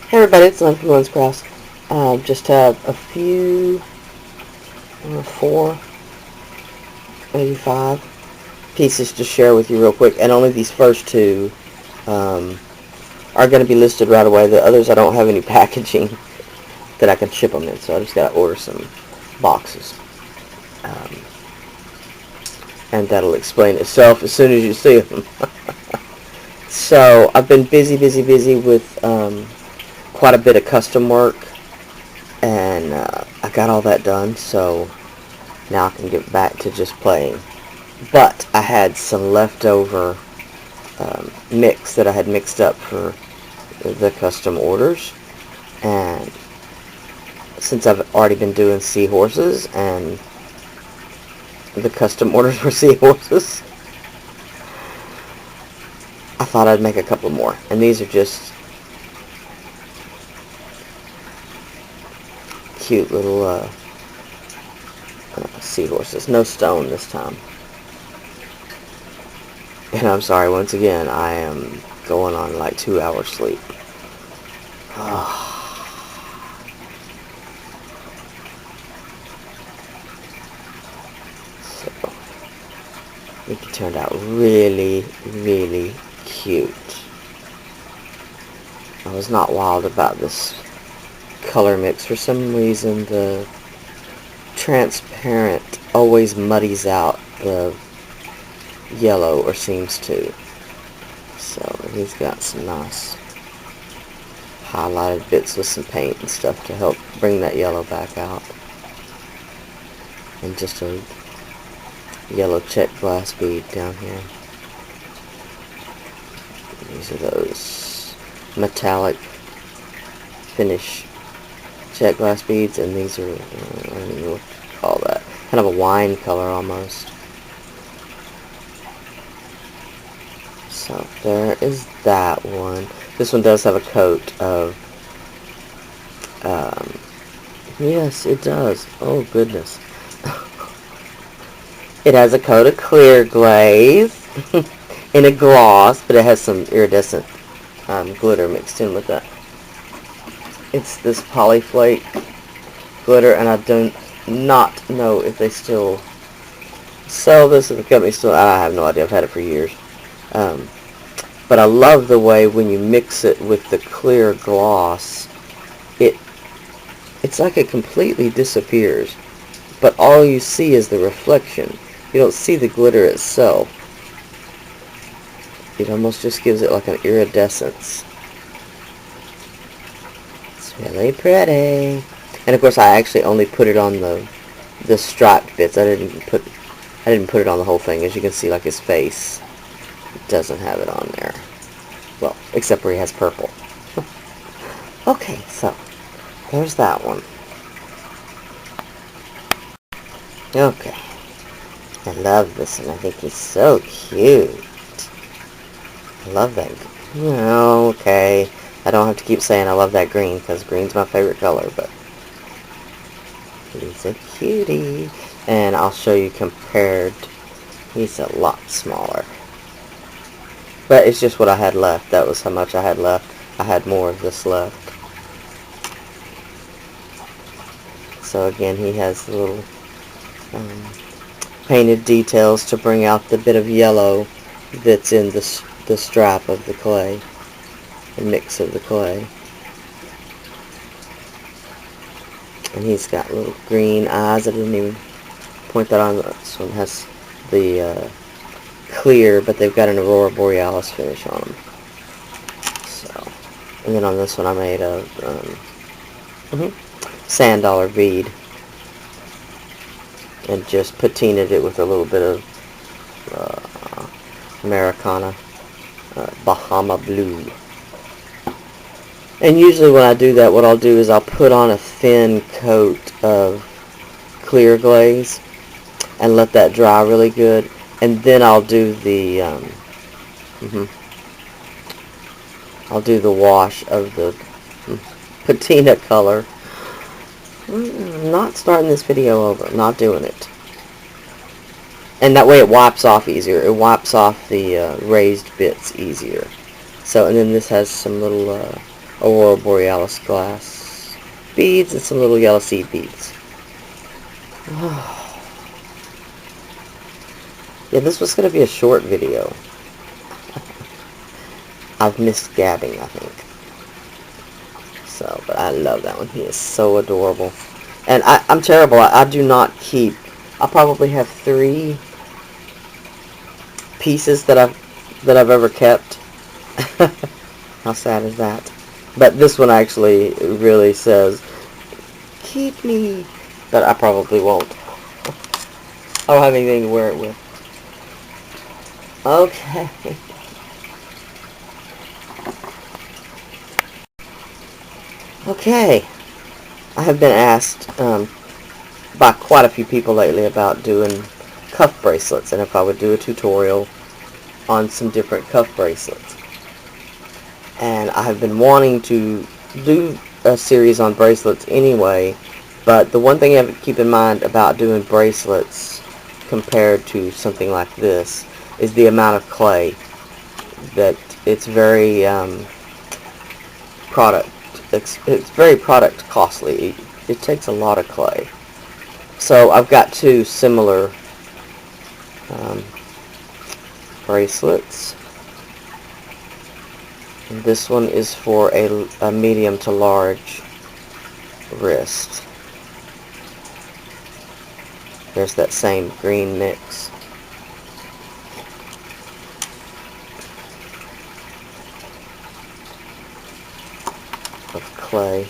Hey everybody, it's Lyn from Lyn's Crafts. Just have a few, 4, maybe 5 pieces to share with you real quick, and only these first two are going to be listed right away. The others I don't have any packaging that I can ship them in, so I just got to order some boxes. And that'll explain itself as soon as you see them. So I've been busy with quite a bit of custom work, and I got all that done, so now I can get back to just playing. But I had some leftover mix that I had mixed up for the custom orders, and since I've already been doing seahorses and the custom orders were seahorses, I thought I'd make a couple more. And these are just cute little seahorses. No stone this time. And I'm sorry, once again, I am going on like 2 hours sleep. So, it turned out really cute. I was not wild about this color mix. For some reason, the transparent always muddies out the yellow, or seems to. So he's got some nice highlighted bits with some paint and stuff to help bring that yellow back out. And just a yellow check glass bead down here. These are those metallic finish check glass beads, and these are, I don't even know what to call that, kind of a wine color almost. So there is that one. This one does have a coat of, yes it does, oh goodness. It has a coat of clear glaze in a gloss, but it has some iridescent glitter mixed in with that. It's this polyflake glitter, and I do not know if they still sell this, if the company still, I have no idea, I've had it for years. But I love the way when you mix it with the clear gloss, it's like it completely disappears, but all you see is the reflection. You don't see the glitter itself. It almost just gives it like an iridescence. It's really pretty. And of course I actually only put it on the striped bits. I didn't put it on the whole thing. As you can see, like his face doesn't have it on there. Well, except where he has purple. Okay, so there's that one. Okay. I love this one. I think he's so cute. I love that. Okay. I don't have to keep saying I love that green, because green's my favorite color, but he's a cutie. And I'll show you compared. He's a lot smaller. But it's just what I had left. That was how much I had left. I had more of this left. So again, he has the little painted details to bring out the bit of yellow that's in the strap of the clay, the mix of the clay. And he's got little green eyes. I didn't even point that on. This one has the clear, but they've got an Aurora Borealis finish on them. So, and then on this one I made a sand dollar bead and just patinaed it with a little bit of Americana Bahama Blue. And usually when I do that, what I'll do is I'll put on a thin coat of clear glaze and let that dry really good, and then I'll do the I'll do the wash of the patina color. I'm not starting this video over. Not doing it. And that way it wipes off easier. It wipes off the raised bits easier. So, and then this has some little Aurora Borealis glass beads and some little yellow seed beads. Yeah, this was going to be a short video. I've missed gabbing, I think. So, but I love that one. He is so adorable. And I'm terrible. I do not keep... I probably have 3 pieces that I've ever kept. How sad is that? But this one actually really says, keep me. But I probably won't. I don't have anything to wear it with. Okay. Okay. I have been asked by quite a few people lately about doing cuff bracelets and if I would do a tutorial on some different cuff bracelets. And I have been wanting to do a series on bracelets anyway, but the one thing you have to keep in mind about doing bracelets compared to something like this is the amount of clay. That it's very it's very product costly. It takes a lot of clay. So I've got 2 similar bracelets. And this one is for a medium to large wrist. There's that same green mix. Of clay.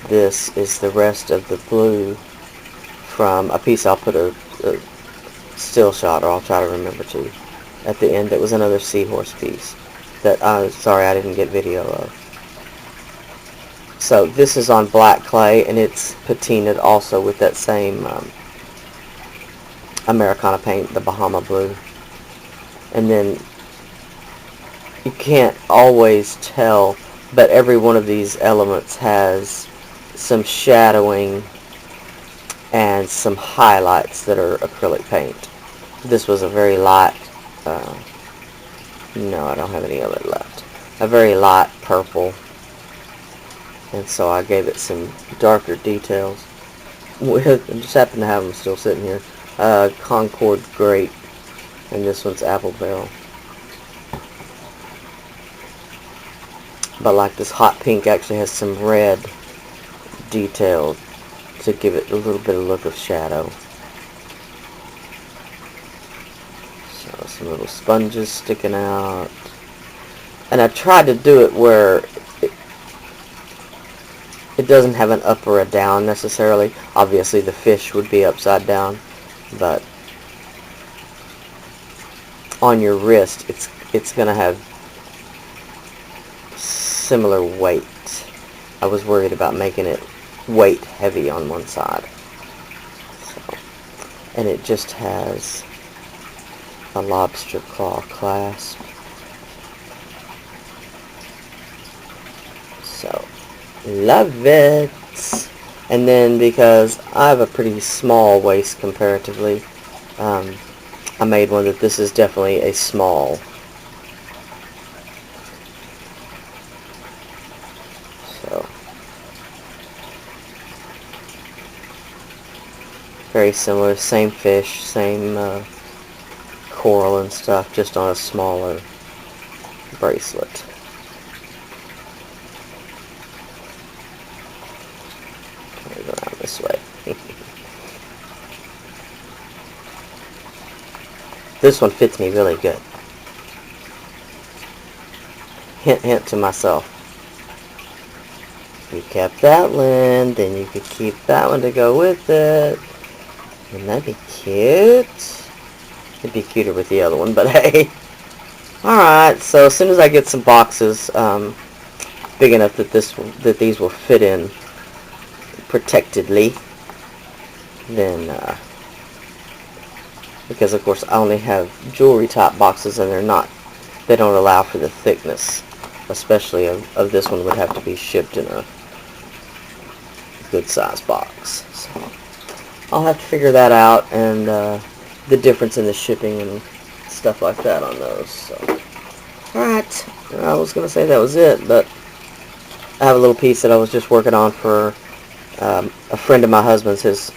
This is the rest of the blue from a piece. I'll put a still shot, or I'll try to remember to, at the end. That was another seahorse piece that sorry I didn't get video of. So this is on black clay, and it's patinaed also with that same Americana paint, the Bahama blue. And then you can't always tell, but every one of these elements has some shadowing and some highlights that are acrylic paint. This was a very light, no, I don't have any of it left, a very light purple, and so I gave it some darker details. I just happen to have them still sitting here. Concord grape, and this one's apple barrel. But like this hot pink actually has some red detail to give it a little bit of look of shadow. So some little sponges sticking out. And I tried to do it where it doesn't have an up or a down necessarily. Obviously the fish would be upside down, but on your wrist it's going to have similar weight. I was worried about making it weight heavy on one side. So, and it just has a lobster claw clasp. So, love it. And then because I have a pretty small waist comparatively, I made one that this is definitely a small. So, very similar, same fish, same coral and stuff, just on a smaller bracelet. Turn it around this way. This one fits me really good. Hint, hint to myself. If you kept that one, then you could keep that one to go with it. Wouldn't that be cute? It'd be cuter with the other one, but hey. Alright, so as soon as I get some boxes big enough that these will fit in protectedly, then because of course I only have jewelry type boxes, and they don't allow for the thickness, especially of this one. Would have to be shipped in a good size box. So I'll have to figure that out, and the difference in the shipping and stuff like that on those. So Alright, I was going to say that was it, but I have a little piece that I was just working on for a friend of my husband's, his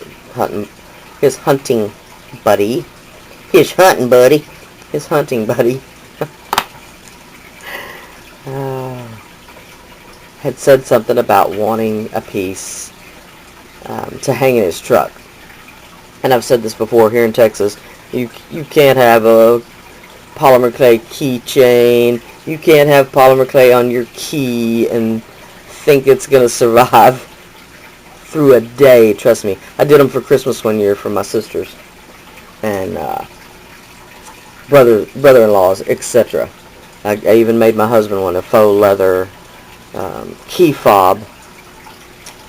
hunting buddy. His hunting buddy. His hunting buddy. Had said something about wanting a piece to hang in his truck. And I've said this before, here in Texas, you can't have a polymer clay keychain. You can't have polymer clay on your key and think it's going to survive through a day. Trust me. I did them for Christmas one year for my sisters and brother-in-laws, etc. I even made my husband one, a faux leather key fob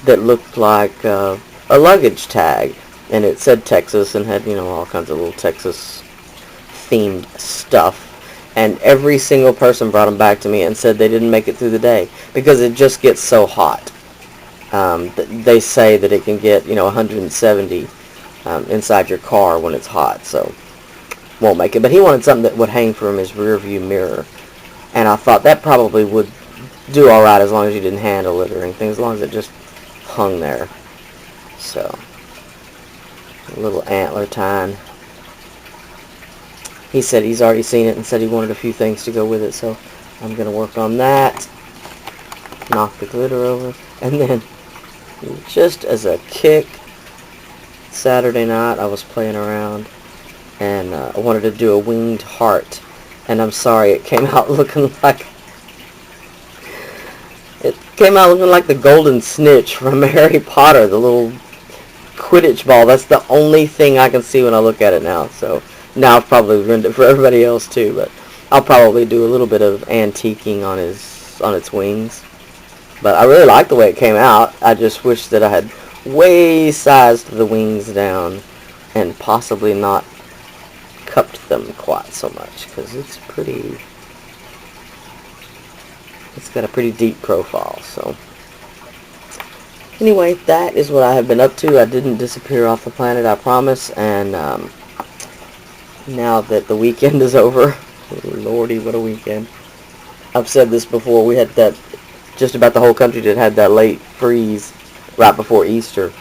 that looked like a luggage tag, and it said Texas and had, all kinds of little Texas themed stuff. And every single person brought them back to me and said they didn't make it through the day because it just gets so hot. They say that it can get 170 inside your car when it's hot, so won't make it. But he wanted something that would hang from his rear view mirror, and I thought that probably would do all right as long as you didn't handle it or anything, as long as it just hung there. So a little antler tine. He said he's already seen it and said he wanted a few things to go with it, so I'm going to work on that. Knock the glitter over. And then, just as a kick, Saturday night I was playing around and I wanted to do a winged heart. And I'm sorry, it came out looking like the golden snitch from Harry Potter, the little Quidditch ball. That's the only thing I can see when I look at it now. So now I've probably ruined it for everybody else too, but I'll probably do a little bit of antiquing on its wings. But I really like the way it came out. I just wish that I had way sized the wings down and possibly not cupped them quite so much, because it's got a pretty deep profile. So anyway, that is what I have been up to. I didn't disappear off the planet, I promise. And now that the weekend is over, lordy, what a weekend. I've said this before, we had that, just about the whole country that had that late freeze right before Easter.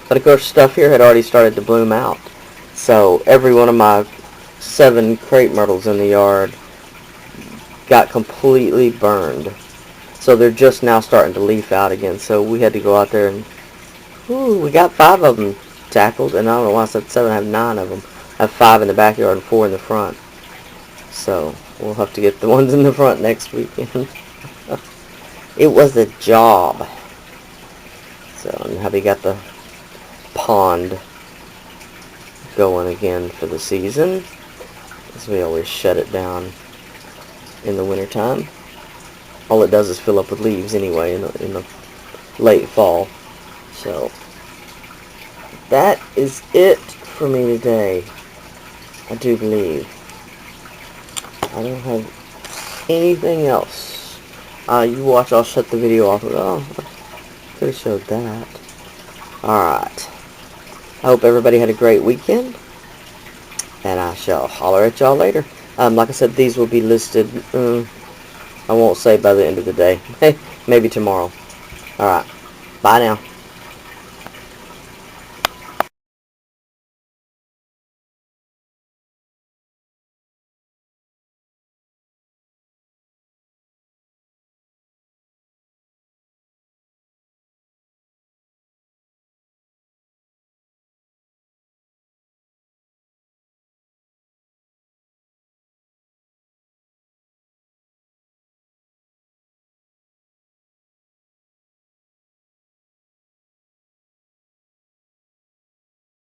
But of course, stuff here had already started to bloom out. So every one of my 7 crepe myrtles in the yard got completely burned. So they're just now starting to leaf out again. So we had to go out there and, we got 5 of them tackled. And I don't know why I said 7, I have 9 of them. I have 5 in the backyard and 4 in the front. So we'll have to get the ones in the front next weekend. It was a job. So, and hubby got the pond going again for the season, because we always shut it down in the wintertime. All it does is fill up with leaves anyway in the late fall. So that is it for me today. I do believe. I don't have anything else. You watch, I'll shut the video off. Oh, I could have showed that. Alright. I hope everybody had a great weekend. And I shall holler at y'all later. Like I said, these will be listed, I won't say by the end of the day. Maybe tomorrow. Alright. Bye now.